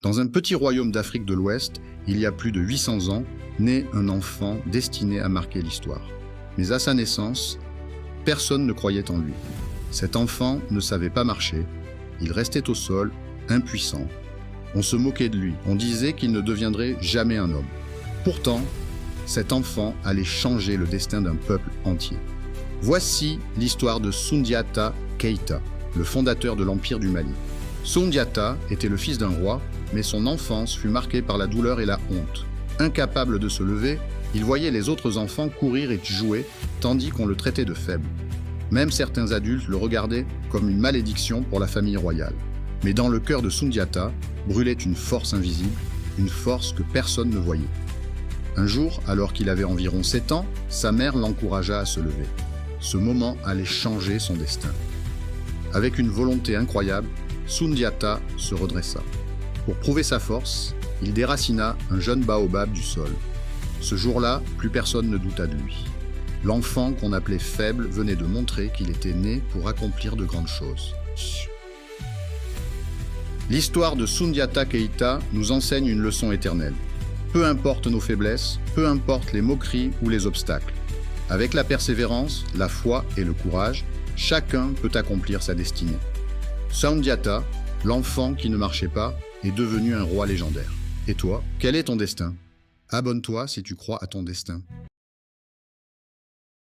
Dans un petit royaume d'Afrique de l'Ouest, il y a plus de 800 ans, naît un enfant destiné à marquer l'histoire. Mais à sa naissance, personne ne croyait en lui. Cet enfant ne savait pas marcher, il restait au sol, impuissant. On se moquait de lui, on disait qu'il ne deviendrait jamais un homme. Pourtant, cet enfant allait changer le destin d'un peuple entier. Voici l'histoire de Soundiata Keïta, le fondateur de l'Empire du Mali. Soundiata était le fils d'un roi, mais son enfance fut marquée par la douleur et la honte. Incapable de se lever, il voyait les autres enfants courir et jouer, tandis qu'on le traitait de faible. Même certains adultes le regardaient comme une malédiction pour la famille royale. Mais dans le cœur de Soundiata brûlait une force invisible, une force que personne ne voyait. Un jour, alors qu'il avait environ 7 ans, sa mère l'encouragea à se lever. Ce moment allait changer son destin. Avec une volonté incroyable, Soundiata se redressa. Pour prouver sa force, il déracina un jeune baobab du sol. Ce jour-là, plus personne ne douta de lui. L'enfant qu'on appelait faible venait de montrer qu'il était né pour accomplir de grandes choses. L'histoire de Soundiata Keïta nous enseigne une leçon éternelle. Peu importe nos faiblesses, peu importe les moqueries ou les obstacles. Avec la persévérance, la foi et le courage, chacun peut accomplir sa destinée. Soundiata, l'enfant qui ne marchait pas, est devenu un roi légendaire. Et toi, quel est ton destin? Abonne-toi si tu crois à ton destin.